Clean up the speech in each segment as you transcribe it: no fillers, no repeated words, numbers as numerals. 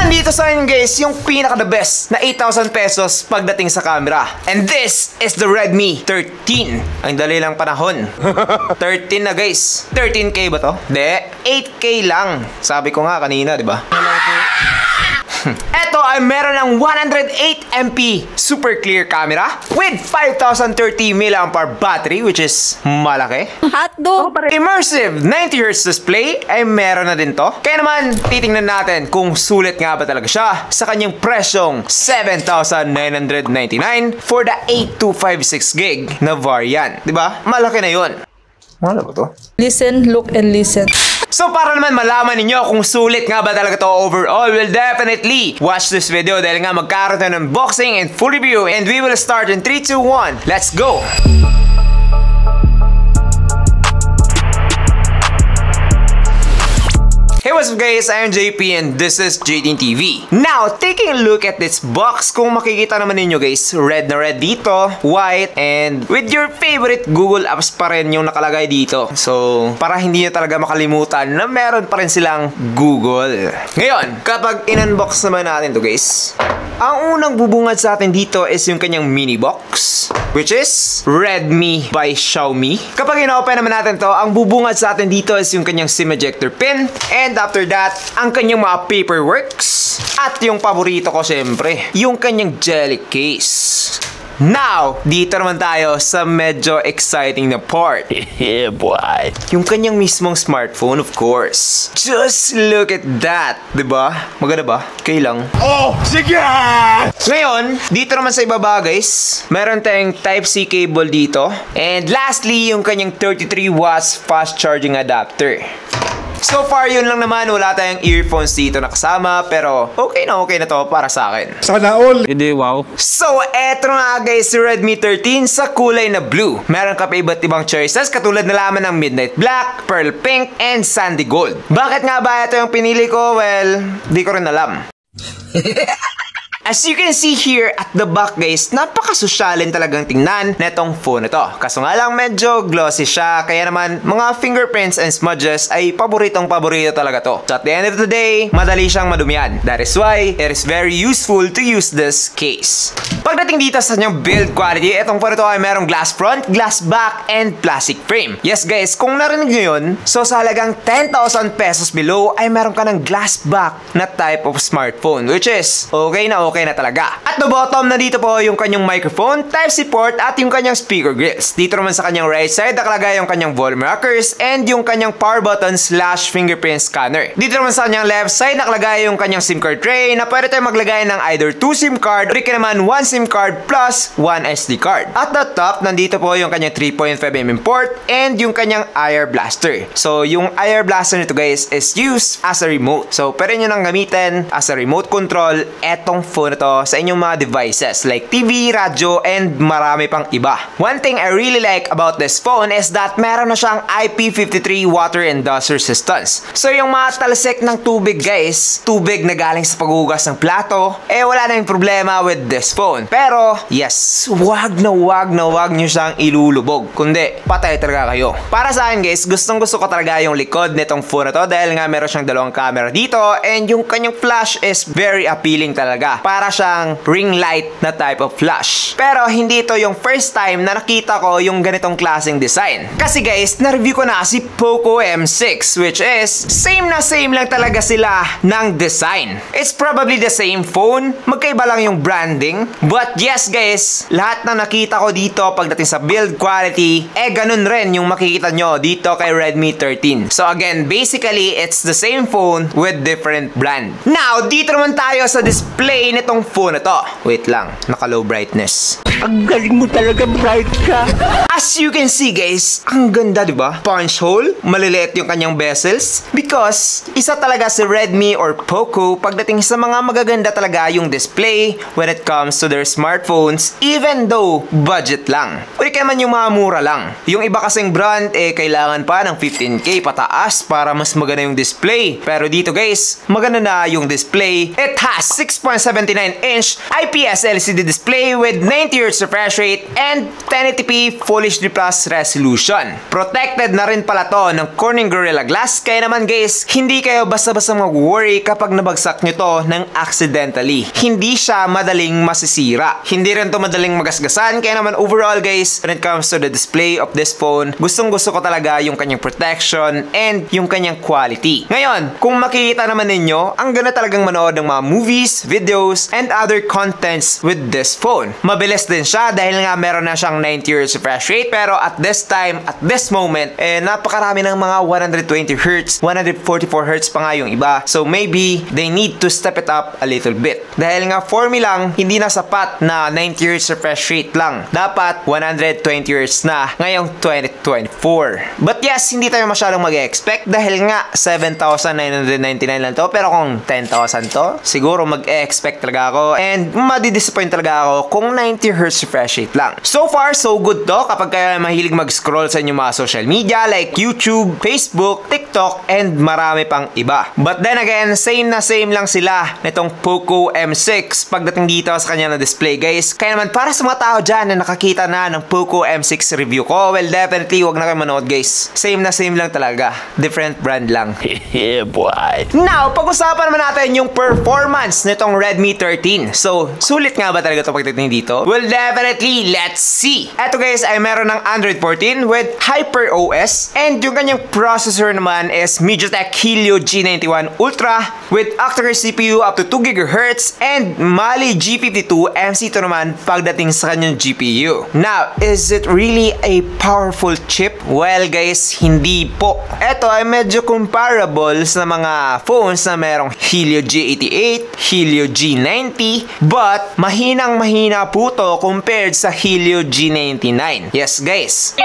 nandito sa akin guys yung pinaka the best na 8,000 pesos pagdating sa camera. And this is the Redmi 13. Ang dali lang panahon. 13 na guys. 13K ba to? De, 8K lang. Sabi ko nga kanina, di ba? Eto ay meron ng 108MP super clear camera with 5030 mAh battery, which is malaki. Hotdog! Immersive 90Hz display ay meron na din to. Kaya naman titingnan natin kung sulit nga ba talaga siya sa kanyang presyong 7,999 for the 8256GB na variant. Diba? Malaki na yun. Ano ba to? Listen, look, and listen. So para naman malaman ninyo kung sulit nga ba talaga to overall, we'll definitely watch this video dahil nga magkaroon na ng unboxing and full review, and we will start in 3, 2, 1. Let's go! Hey, what's up guys? I am JP and this is JD TV. Now, taking a look at this box, kung makikita naman ninyo guys, red na red dito, white, and with your favorite Google Apps pa rin yung nakalagay dito. So, para hindi nyo talaga makalimutan na meron pa rin silang Google. Ngayon, kapag in-unbox naman natin to guys, ang unang bubungad sa atin dito is yung kanyang mini box, which is Redmi by Xiaomi. Kapag in-open naman natin to, ang bubungad sa atin dito is yung kanyang SIM ejector pin, and after that, ang kanyang mga paperworks. At yung paborito ko syempre, yung kanyang jelly case. Now, dito naman tayo sa medyo exciting na part. Yeah, boy. Yung kanyang mismong smartphone, of course. Just look at that. Diba? Maganda ba? Okay lang. Oh, sige! Ngayon, dito naman sa ibaba guys, meron tayong Type-C cable dito. And lastly, yung kanyang 33 watts fast charging adapter. So far, yun lang naman. Wala tayong earphones dito na kasama. Pero okay na to para sa akin. Sana all! Hindi, wow. So, eto nga guys, si Redmi 13 sa kulay na blue. Meron ka pa iba't ibang choices katulad na lamang ng Midnight Black, Pearl Pink, and Sandy Gold. Bakit nga ba ito yung pinili ko? Well, di ko rin alam. As you can see here at the back guys, napakasosyalin talagang tingnan netong phone na to. Kaso nga lang medyo glossy siya, kaya naman mga fingerprints and smudges ay paboritong paborito talaga to. So at the end of the day, madali siyang madumihan. That is why it is very useful to use this case. Pagdating dito sa kanyang build quality, itong phone ito ay merong glass front, glass back, and plastic frame. Yes guys, kung narinig nyo yun, so sa halagang 10,000 pesos below ay meron ka ng glass back na type of smartphone, which is okay na talaga. At the bottom na dito po yung kanyang microphone, Type-C port, at yung kanyang speaker grills. Dito naman sa kanyang right side nakalagay yung kanyang volume rockers and yung kanyang power button / fingerprint scanner. Dito naman sa kanyang left side nakalagay yung kanyang SIM card tray na pwede tayong maglagay ng either 2 SIM card or naman 1 SIM card plus 1 SD card. At the top nandito po yung kanyang 3.5mm port and yung kanyang IR blaster. So yung IR blaster nito guys is used as a remote. So pwede nyo nang gamitin as a remote control etong phone na to sa inyong mga devices like TV, radyo, and marami pang iba. One thing I really like about this phone is that meron na siyang IP53 water and dust resistance. So yung mga talsik ng tubig guys, tubig na galing sa paghugas ng plato, eh wala na yung problema with this phone. Pero yes, wag nyo siyang ilulubog, kundi patay talaga kayo. Para sa akin guys, gustong gusto ko talaga yung likod nitong phone na to dahil nga meron siyang dalawang camera dito and yung kanyang flash is very appealing talaga. Para siyang ring light na type of flash. Pero hindi ito yung first time na nakita ko yung ganitong klaseng design. Kasi guys, na-review ko na si Poco M6, which is same lang talaga sila ng design. It's probably the same phone, magkaiba lang yung branding. But yes guys, lahat na nakita ko dito pagdating sa build quality, eh ganun rin yung makikita nyo dito kay Redmi 13. So again, basically, it's the same phone with different brand. Now, dito naman tayo sa display nitong phone na to. Wait lang, naka-low brightness. Ang galing mo talaga, bright ka. As you can see guys, ang ganda diba? Punch hole, maliliit yung kanyang bezels. Because, isa talaga si Redmi or Poco pagdating sa mga magaganda talaga yung display when it comes to their smartphones, even though budget lang. O di kaya man yung mga mura lang. Yung iba kasing brand, eh kailangan pa ng 15K pataas para mas maganda yung display. Pero dito guys, maganda na yung display. It has 6.79 inch IPS LCD display with 90Hz Hz refresh rate, and 1080p Full HD Plus resolution. Protected na rin pala to ng Corning Gorilla Glass, kaya naman guys, hindi kayo basta-basta mag-worry kapag nabagsak nyo to ng accidentally. Hindi siya madaling masisira. Hindi rin to madaling magasgasan, kaya naman overall guys, when it comes to the display of this phone, gustong-gusto ko talaga yung kanyang protection and yung kanyang quality. Ngayon, kung makikita naman ninyo, ang ganda talagang manood ng mga movies, videos, and other contents with this phone. Mabilis din siya dahil nga meron na siyang 90Hz refresh rate, pero at this time, at this moment, napakarami ng mga 120Hz, 144Hz pa nga yung iba. So maybe they need to step it up a little bit. Dahil nga for me lang, hindi na sapat na 90Hz refresh rate lang. Dapat 120Hz na ngayong 2024. But yes, hindi tayo masyadong mag-expect dahil nga 7,999 lang to. Pero kung 10,000 to, siguro mag-expect talaga ako and madidisappoint talaga ako kung 90Hz refresh rate lang. So far, so good to kapag kayo mahilig mag-scroll sa inyong mga social media like YouTube, Facebook, TikTok, and marami pang iba. But then again, same na same lang sila nitong Poco M6 pagdating dito sa kanya na display guys. Kaya naman para sa mga tao dyan na nakakita na ng Poco M6 review ko, well definitely wag na kayo manood guys. Same na same lang talaga. Different brand lang. Yeah, boy. Now, pag-usapan naman natin yung performance nitong Redmi 13. So, sulit nga ba talaga ito pagdating dito? Well, definitely, let's see. Eto guys ay meron ng Android 14 with HyperOS and yung kanyang processor naman is MediaTek Helio G91 Ultra with octa-core CPU up to 2 GHz and Mali G52 MC2 naman pagdating sa kanyang GPU. Now, is it really a powerful chip? Well guys, hindi po. Ito ay medyo comparable sa mga phones na merong Helio G88, Helio G90, but mahinang-mahina po to compared sa Helio G99. Yes guys.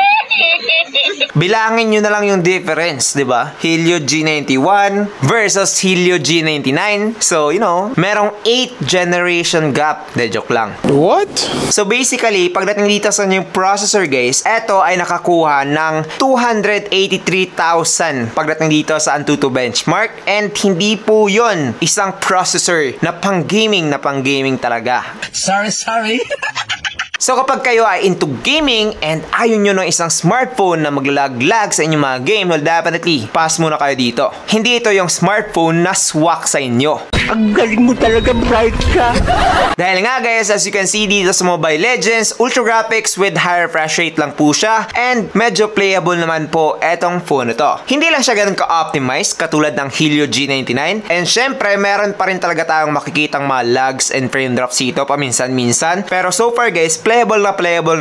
Bilangin nyo na lang yung difference, di ba? Helio G91 versus Helio G99. So, you know, merong 8 generation gap. De, joke lang. What? So, basically, pagdating dito sa yung processor, guys, eto ay nakakuha ng 283,000 pagdating dito sa Antutu benchmark. And hindi po yon isang processor na pang-gaming talaga. Sorry. So kapag kayo ay into gaming and ayaw nyo ng isang smartphone na maglalag-lag sa inyong mga game, well definitely, pass muna kayo dito. Hindi ito yung smartphone na swak sa inyo. Ang galing mo talaga, bright ka. Dahil nga guys, as you can see dito sa Mobile Legends, ultra graphics with high refresh rate lang po siya and medyo playable naman po etong phone na to. Hindi lang siya ganun ka-optimized katulad ng Helio G99 and syempre meron pa rin talaga tayong makikitang mga lags and frame drops dito paminsan-minsan. Pero so far guys, playable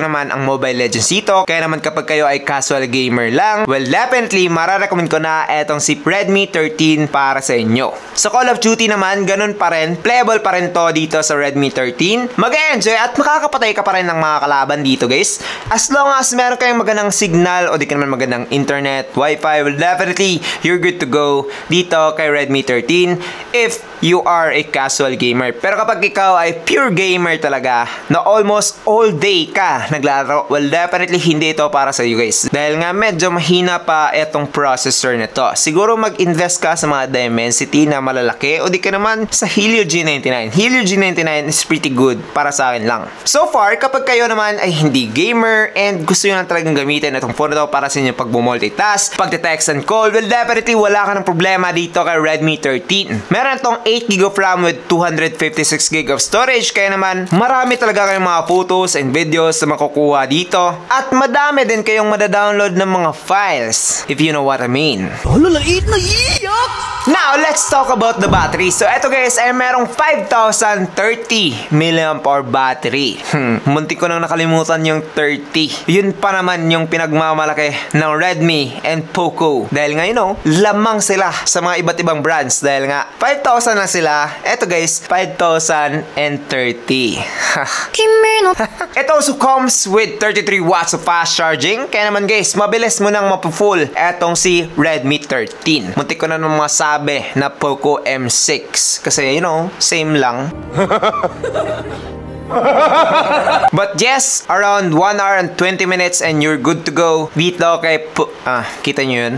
naman ang Mobile Legends dito. Kaya naman kapag kayo ay casual gamer lang, well definitely mararecommend ko na etong si Redmi 13 para sa inyo. Sa Call of Duty naman, ganun pa rin, playable pa rin to dito sa Redmi 13. Mag-enjoy at makakapatay ka pa rin ng mga kalaban dito guys. As long as meron kayong magandang signal o di ka naman magandang internet, wifi, well definitely you're good to go dito kay Redmi 13 if you are a casual gamer. Pero kapag ikaw ay pure gamer talaga na almost all day ka naglalaro, well definitely hindi ito para sa you guys. Dahil nga medyo mahina pa etong processor nito. Siguro mag-invest ka sa mga Dimensity na malalaki o di ka naman sa Helio G99. Helio G99 is pretty good para sa akin lang. So far, kapag kayo naman ay hindi gamer and gusto nyo lang talagang gamitin itong phone na to para sa inyo pag-multitask, pag-text and call, well definitely wala ka ng problema dito kay Redmi 13. Meron itong 8GB of RAM with 256GB of storage, kaya naman marami talaga kayong mga photos and videos na makukuha dito at madami din kayong madadownload ng mga files, if you know what I mean. Lait na iyak! Now, let's talk about the battery. So, eto guys, ay merong 5,030 mAh battery. Muntik ko nang nakalimutan yung 30. Yun pa naman yung pinagmamalaki ng Redmi and Poco. Dahil nga, you know, lamang sila sa mga iba't ibang brands. Dahil nga, 5,000 na sila. Eto guys, 5,030. It also comes with 33 watts of fast charging. Kaya naman guys, mabilis mo nang mapu-full etong si Redmi 13. Muntik ko na nang masabi na Poco M6 kasi you know, same lang. But yes, around 1 hour and 20 minutes and you're good to go dito kay Kita nyo yun?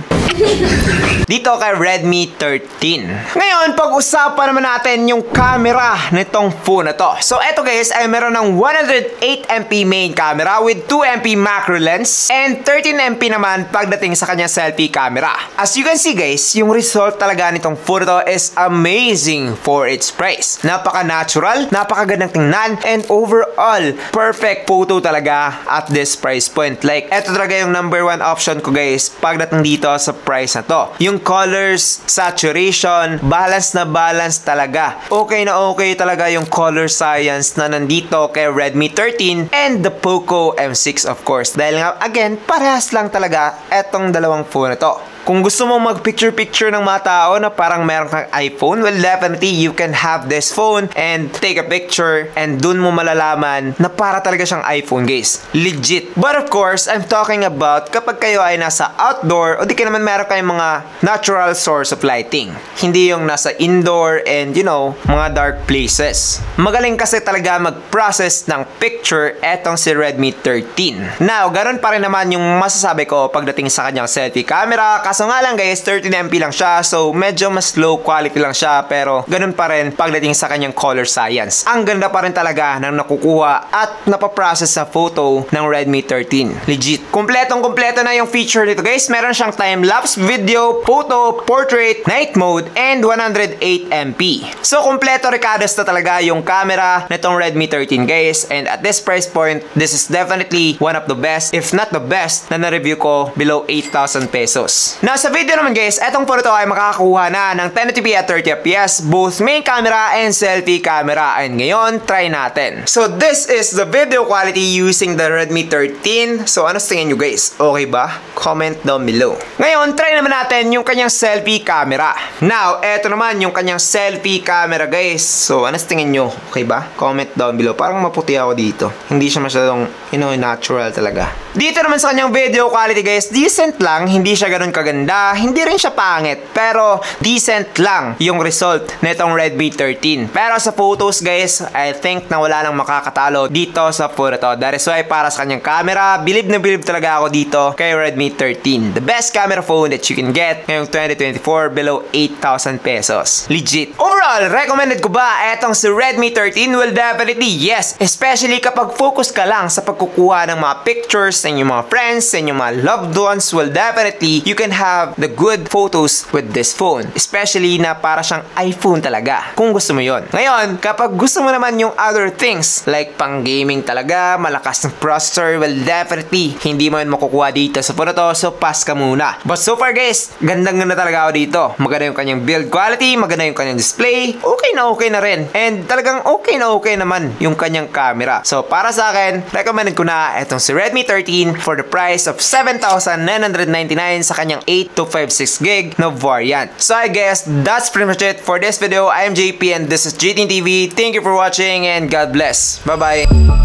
Dito kay Redmi 13. Ngayon, pag-usapan naman natin yung camera nitong phone na to. So, eto guys ay meron ng 108MP main camera with 2MP macro lens and 13MP naman pagdating sa kanyang selfie camera. As you can see guys, yung result talaga nitong phone na to is amazing for its price. Napaka-natural, napakagandang tingnan, and overall, perfect photo talaga at this price point. Like, eto talaga yung number one option ko guys pagdating dito sa price na to. Yung colors, saturation, balance na balance talaga. Okay na okay talaga yung color science na nandito kay Redmi 13 and the Poco M6 of course. Dahil nga, again, parehas lang talaga etong dalawang phone na to. Kung gusto mo mag-picture-picture ng mga tao na parang meron kang iPhone, well, definitely you can have this phone and take a picture and dun mo malalaman na para talaga siyang iPhone, guys. Legit. But of course, I'm talking about kapag kayo ay nasa outdoor o di ka naman meron kayong mga natural source of lighting. Hindi yung nasa indoor and, you know, mga dark places. Magaling kasi talaga mag-process ng picture etong si Redmi 13. Now, ganun pa rin naman yung masasabi ko pagdating sa kanyang selfie camera. Kaso nga lang guys, 13MP lang siya, so medyo mas low quality lang siya, pero ganun pa rin pagdating sa kanyang color science. Ang ganda pa rin talaga ng nakukuha at napaprocess sa photo ng Redmi 13. Legit. Kumpletong-kumpleto na yung feature nito guys. Meron siyang time-lapse video, photo, portrait, night mode, and 108MP. So kumpleto ricados na talaga yung camera nitong Redmi 13 guys, and at this price point, this is definitely one of the best, if not the best, na na-review ko below 8,000 pesos. Now, sa video naman guys, etong photo ay makakakuha na ng 1080p at 30fps, both main camera and selfie camera. And ngayon, try natin. So, this is the video quality using the Redmi 13. So, ano sa tingin nyo guys? Okay ba? Comment down below. Ngayon, try naman natin yung kanyang selfie camera. Now, eto naman yung kanyang selfie camera guys. So, ano sa tingin nyo? Okay ba? Comment down below. Parang maputi ako dito. Hindi siya masyadong, you know, natural talaga. Dito naman sa kanyang video quality guys, decent lang. Hindi siya ganun kaganda, hindi rin siya pangit, pero decent lang yung result nitong Redmi 13. Pero sa photos guys, I think na wala nang makakatalo dito sa photo to. That is why para sa kanyang camera, bilib na bilib talaga ako dito kay Redmi 13. The best camera phone that you can get ngayong 2024 below 8,000 pesos. Legit. Overall, recommended ko ba etong si Redmi 13? Well, definitely yes. Especially kapag focus ka lang sa pagkukuha ng mga pictures sa inyong mga friends, sa inyong mga loved ones. Well, definitely you can have the good photos with this phone. Especially na para siyang iPhone talaga. Kung gusto mo yon. Ngayon, kapag gusto mo naman yung other things, like pang gaming talaga, malakas ng processor, well, definitely, hindi mo yun makukuha dito sa phone na to, so pass ka muna. But so far guys, gandang-ganda talaga ako dito. Maganda yung kanyang build quality, maganda yung kanyang display, okay na rin. And talagang okay na okay naman yung kanyang camera. So, para sa akin, recommended ko na itong si Redmi 13 for the price of 7,999 sa kanyang 8256 gig na variant. So I guess that's pretty much it for this video. I am JP and this is GTN TV. Thank you for watching and God bless. Bye bye.